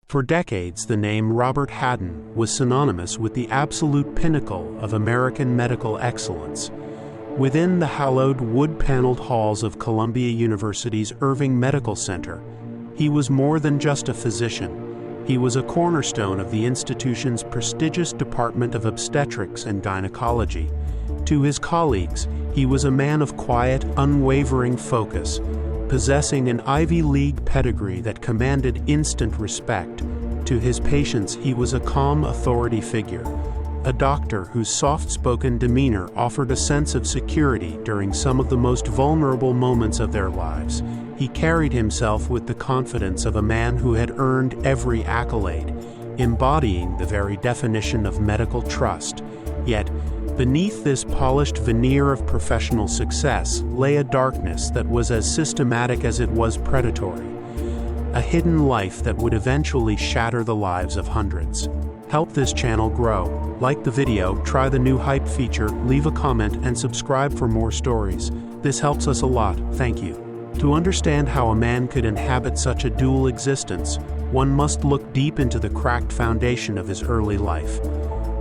For decades, the name Robert Hadden was synonymous with the absolute pinnacle of American medical excellence. Within the hallowed wood-paneled halls of Columbia University's Irving Medical Center, he was more than just a physician. He was a cornerstone of the institution's prestigious Department of Obstetrics and Gynecology. To his colleagues, he was a man of quiet, unwavering focus, possessing an Ivy League pedigree that commanded instant respect. To his patients, he was a calm authority figure, a doctor whose soft-spoken demeanor offered a sense of security during some of the most vulnerable moments of their lives. He carried himself with the confidence of a man who had earned every accolade, embodying the very definition of medical trust. Yet, beneath this polished veneer of professional success lay a darkness that was as systematic as it was predatory, a hidden life that would eventually shatter the lives of hundreds. Help this channel grow. Like the video, try the new hype feature, leave a comment, and subscribe for more stories. This helps us a lot, thank you. To understand how a man could inhabit such a dual existence, one must look deep into the cracked foundation of his early life.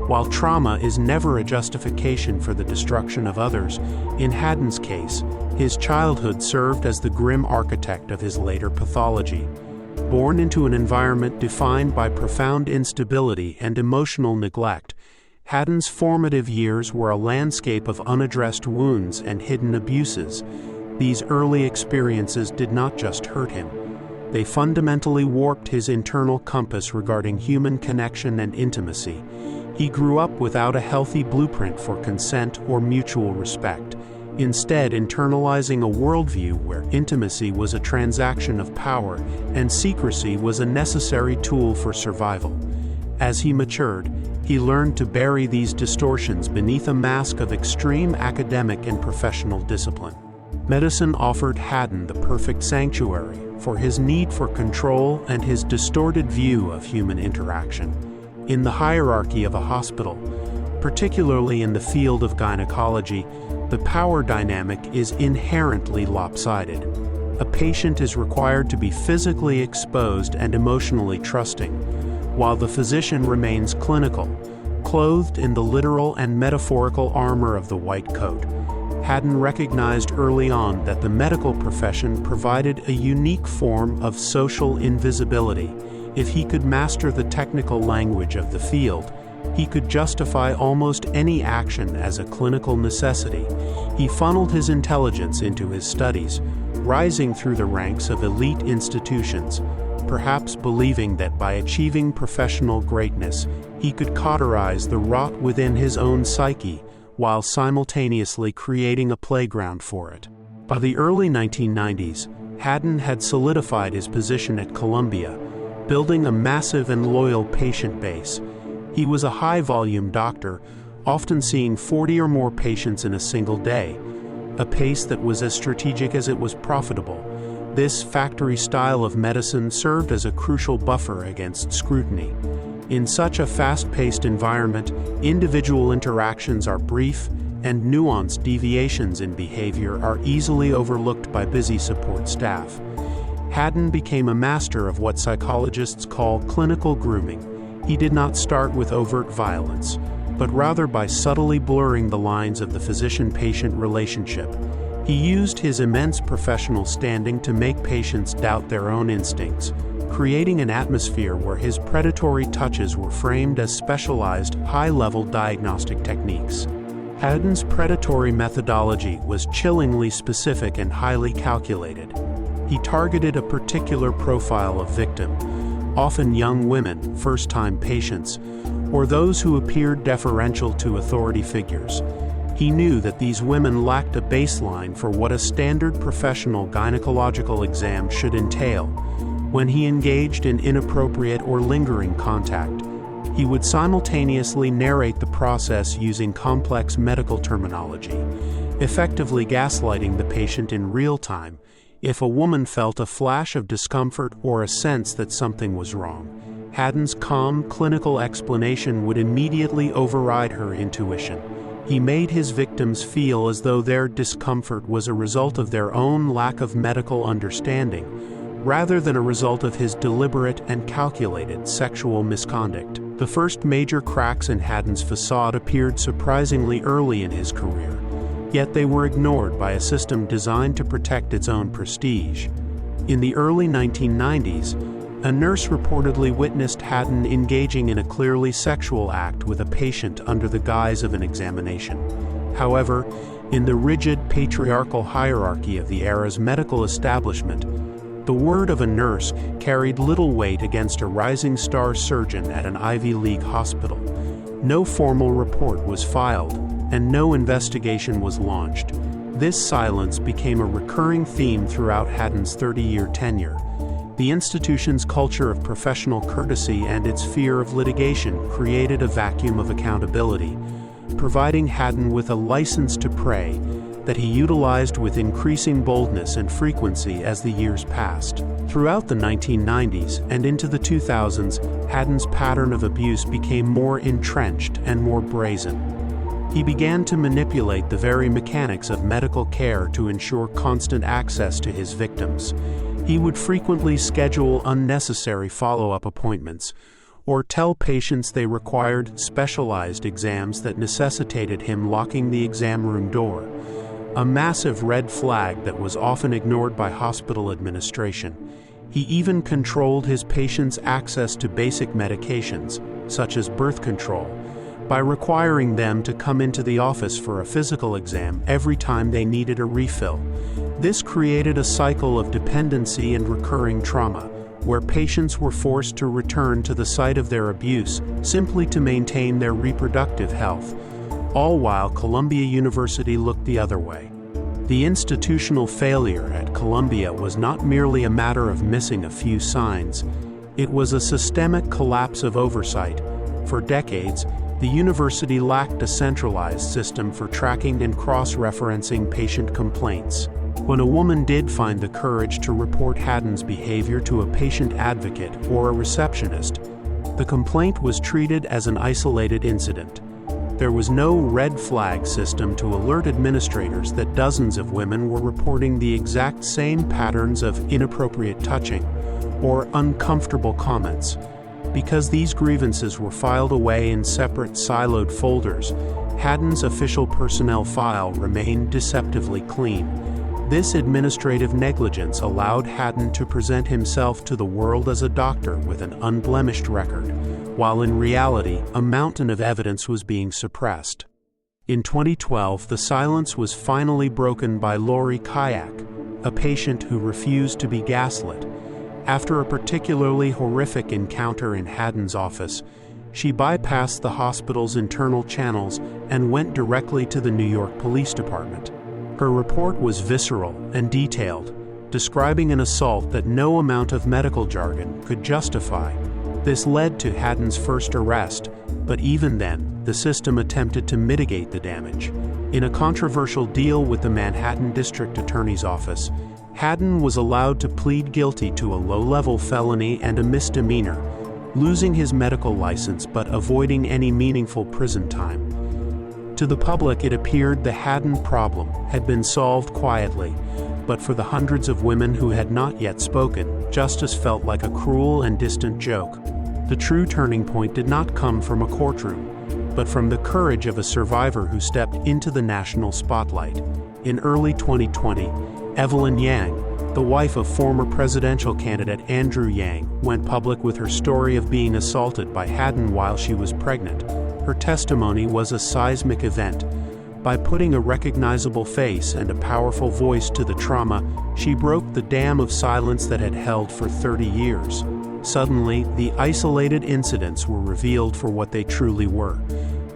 While trauma is never a justification for the destruction of others, in Hadden's case, his childhood served as the grim architect of his later pathology. Born into an environment defined by profound instability and emotional neglect, Hadden's formative years were a landscape of unaddressed wounds and hidden abuses. These early experiences did not just hurt him. They fundamentally warped his internal compass regarding human connection and intimacy. He grew up without a healthy blueprint for consent or mutual respect, instead internalizing a worldview where intimacy was a transaction of power and secrecy was a necessary tool for survival. As he matured, he learned to bury these distortions beneath a mask of extreme academic and professional discipline. Medicine offered Hadden the perfect sanctuary for his need for control and his distorted view of human interaction. In the hierarchy of a hospital, particularly in the field of gynecology, the power dynamic is inherently lopsided. A patient is required to be physically exposed and emotionally trusting, while the physician remains clinical, clothed in the literal and metaphorical armor of the white coat. Hadden recognized early on that the medical profession provided a unique form of social invisibility. If he could master the technical language of the field, he could justify almost any action as a clinical necessity. He funneled his intelligence into his studies, rising through the ranks of elite institutions, perhaps believing that by achieving professional greatness, he could cauterize the rot within his own psyche, while simultaneously creating a playground for it. By the early 1990s, Hadden had solidified his position at Columbia, building a massive and loyal patient base. He was a high-volume doctor, often seeing 40 or more patients in a single day, a pace that was as strategic as it was profitable. This factory style of medicine served as a crucial buffer against scrutiny. In such a fast-paced environment, individual interactions are brief, and nuanced deviations in behavior are easily overlooked by busy support staff. Hadden became a master of what psychologists call clinical grooming. He did not start with overt violence, but rather by subtly blurring the lines of the physician-patient relationship. He used his immense professional standing to make patients doubt their own instincts, creating an atmosphere where his predatory touches were framed as specialized, high-level diagnostic techniques. Hadden's predatory methodology was chillingly specific and highly calculated. He targeted a particular profile of victim, often young women, first-time patients, or those who appeared deferential to authority figures. He knew that these women lacked a baseline for what a standard professional gynecological exam should entail. When he engaged in inappropriate or lingering contact, he would simultaneously narrate the process using complex medical terminology, effectively gaslighting the patient in real time. If a woman felt a flash of discomfort or a sense that something was wrong, Hadden's calm, clinical explanation would immediately override her intuition. He made his victims feel as though their discomfort was a result of their own lack of medical understanding, rather than a result of his deliberate and calculated sexual misconduct. The first major cracks in Hadden's facade appeared surprisingly early in his career, yet they were ignored by a system designed to protect its own prestige. In the early 1990s, a nurse reportedly witnessed Hadden engaging in a clearly sexual act with a patient under the guise of an examination. However, in the rigid patriarchal hierarchy of the era's medical establishment, the word of a nurse carried little weight against a rising star surgeon at an Ivy League hospital. No formal report was filed, and no investigation was launched. This silence became a recurring theme throughout Hadden's 30-year tenure. The institution's culture of professional courtesy and its fear of litigation created a vacuum of accountability, providing Hadden with a license to prey that he utilized with increasing boldness and frequency as the years passed. Throughout the 1990s and into the 2000s, Hadden's pattern of abuse became more entrenched and more brazen. He began to manipulate the very mechanics of medical care to ensure constant access to his victims. He would frequently schedule unnecessary follow-up appointments, or tell patients they required specialized exams that necessitated him locking the exam room door, a massive red flag that was often ignored by hospital administration. He even controlled his patients' access to basic medications, such as birth control, by requiring them to come into the office for a physical exam every time they needed a refill. This created a cycle of dependency and recurring trauma, where patients were forced to return to the site of their abuse simply to maintain their reproductive health, all while Columbia University looked the other way. The institutional failure at Columbia was not merely a matter of missing a few signs. It was a systemic collapse of oversight. For decades, the university lacked a centralized system for tracking and cross-referencing patient complaints. When a woman did find the courage to report Hadden's behavior to a patient advocate or a receptionist, the complaint was treated as an isolated incident. There was no red flag system to alert administrators that dozens of women were reporting the exact same patterns of inappropriate touching or uncomfortable comments. Because these grievances were filed away in separate siloed folders, Hadden's official personnel file remained deceptively clean. This administrative negligence allowed Hadden to present himself to the world as a doctor with an unblemished record, while in reality, a mountain of evidence was being suppressed. In 2012, the silence was finally broken by Lori Kayak, a patient who refused to be gaslit. After a particularly horrific encounter in Hadden's office, she bypassed the hospital's internal channels and went directly to the New York Police Department. Her report was visceral and detailed, describing an assault that no amount of medical jargon could justify. This led to Hadden's first arrest, but even then, the system attempted to mitigate the damage. In a controversial deal with the Manhattan District Attorney's Office, Hadden was allowed to plead guilty to a low-level felony and a misdemeanor, losing his medical license but avoiding any meaningful prison time. To the public, it appeared the Hadden problem had been solved quietly, but for the hundreds of women who had not yet spoken, justice felt like a cruel and distant joke. The true turning point did not come from a courtroom, but from the courage of a survivor who stepped into the national spotlight. In early 2020, Evelyn Yang, the wife of former presidential candidate Andrew Yang, went public with her story of being assaulted by Hadden while she was pregnant. Her testimony was a seismic event. By putting a recognizable face and a powerful voice to the trauma, she broke the dam of silence that had held for 30 years. Suddenly, the isolated incidents were revealed for what they truly were: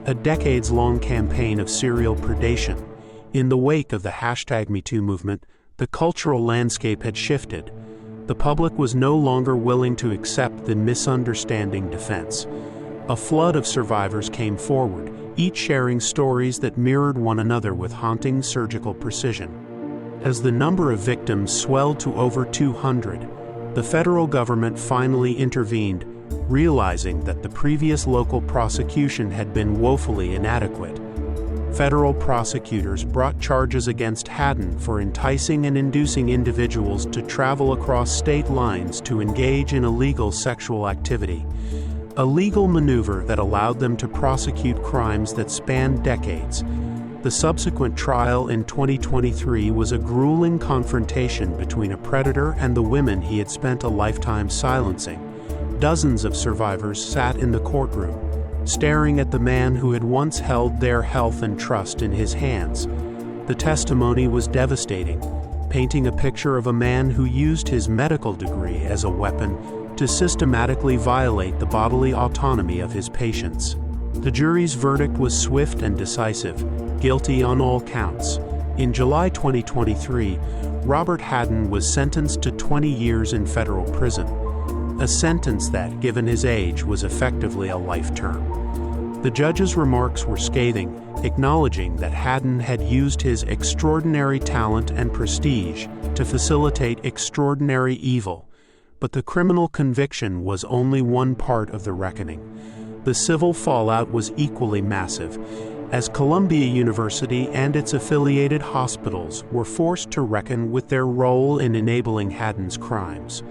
a decades-long campaign of serial predation. In the wake of the #MeToo movement, the cultural landscape had shifted. The public was no longer willing to accept the misunderstanding defense. A flood of survivors came forward, each sharing stories that mirrored one another with haunting surgical precision. As the number of victims swelled to over 200, the federal government finally intervened, realizing that the previous local prosecution had been woefully inadequate. federal prosecutors brought charges against Hadden for enticing and inducing individuals to travel across state lines to engage in illegal sexual activity, a legal maneuver that allowed them to prosecute crimes that spanned decades. The subsequent trial in 2023 was a grueling confrontation between a predator and the women he had spent a lifetime silencing. Dozens of survivors sat in the courtroom, staring at the man who had once held their health and trust in his hands. The testimony was devastating, painting a picture of a man who used his medical degree as a weapon to systematically violate the bodily autonomy of his patients. The jury's verdict was swift and decisive, guilty on all counts. In July 2023, Robert Hadden was sentenced to 20 years in federal prison, a sentence that, given his age, was effectively a life term. The judge's remarks were scathing, acknowledging that Hadden had used his extraordinary talent and prestige to facilitate extraordinary evil. But the criminal conviction was only one part of the reckoning. The civil fallout was equally massive, as Columbia University and its affiliated hospitals were forced to reckon with their role in enabling Hadden's crimes.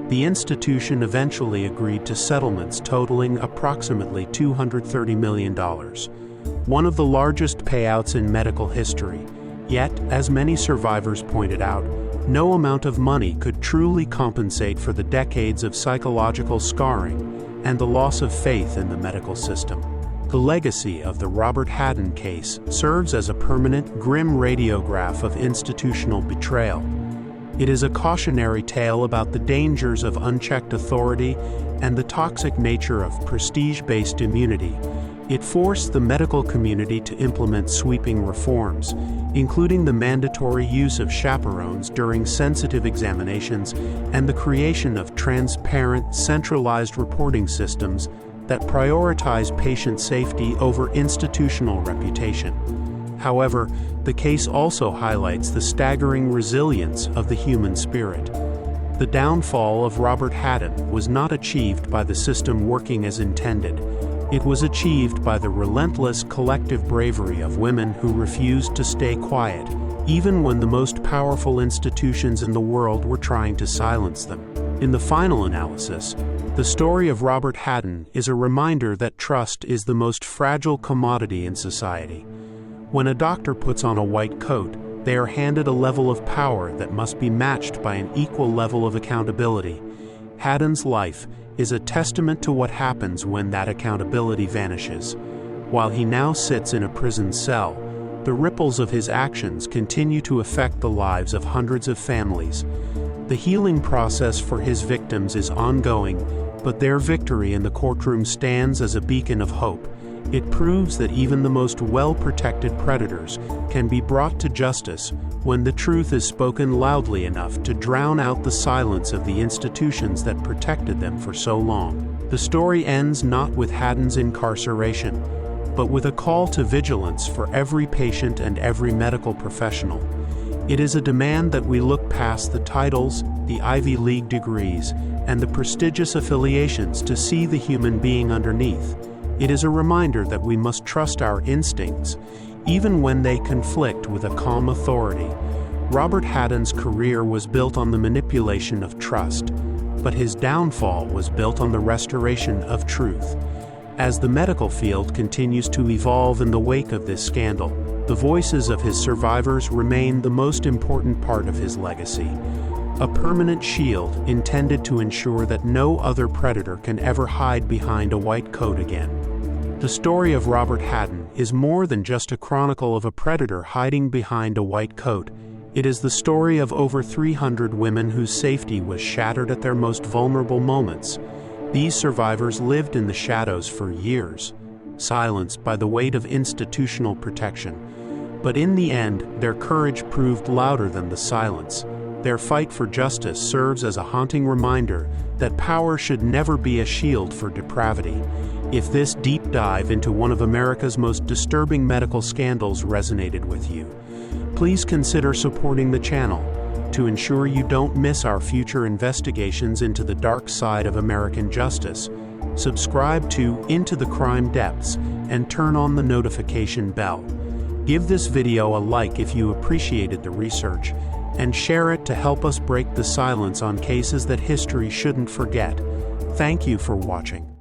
The institution eventually agreed to settlements totaling approximately $230 million, one of the largest payouts in medical history. Yet, as many survivors pointed out, no amount of money could truly compensate for the decades of psychological scarring and the loss of faith in the medical system. The legacy of the Robert Hadden case serves as a permanent, grim radiograph of institutional betrayal. It is a cautionary tale about the dangers of unchecked authority and the toxic nature of prestige-based immunity. It forced the medical community to implement sweeping reforms, including the mandatory use of chaperones during sensitive examinations and the creation of transparent, centralized reporting systems that prioritize patient safety over institutional reputation. However, the case also highlights the staggering resilience of the human spirit. The downfall of Robert Hadden was not achieved by the system working as intended. It was achieved by the relentless collective bravery of women who refused to stay quiet, even when the most powerful institutions in the world were trying to silence them. In the final analysis, the story of Robert Hadden is a reminder that trust is the most fragile commodity in society. When a doctor puts on a white coat, they are handed a level of power that must be matched by an equal level of accountability. Hadden's life is a testament to what happens when that accountability vanishes. While he now sits in a prison cell, the ripples of his actions continue to affect the lives of hundreds of families. The healing process for his victims is ongoing, but their victory in the courtroom stands as a beacon of hope. It proves that even the most well-protected predators can be brought to justice when the truth is spoken loudly enough to drown out the silence of the institutions that protected them for so long. The story ends not with Hadden's incarceration, but with a call to vigilance for every patient and every medical professional. It is a demand that we look past the titles, the Ivy League degrees, and the prestigious affiliations to see the human being underneath. It is a reminder that we must trust our instincts, even when they conflict with a calm authority. Robert Hadden's career was built on the manipulation of trust, but his downfall was built on the restoration of truth. As the medical field continues to evolve in the wake of this scandal, the voices of his survivors remain the most important part of his legacy. A permanent shield intended to ensure that no other predator can ever hide behind a white coat again. The story of Robert Hadden is more than just a chronicle of a predator hiding behind a white coat. It is the story of over 300 women whose safety was shattered at their most vulnerable moments. These survivors lived in the shadows for years, silenced by the weight of institutional protection. But in the end, their courage proved louder than the silence. Their fight for justice serves as a haunting reminder that power should never be a shield for depravity. If this deep dive into one of America's most disturbing medical scandals resonated with you, please consider supporting the channel to ensure you don't miss our future investigations into the dark side of American justice. Subscribe to Into the Crime Depths and turn on the notification bell. Give this video a like if you appreciated the research, and share it to help us break the silence on cases that history shouldn't forget. Thank you for watching.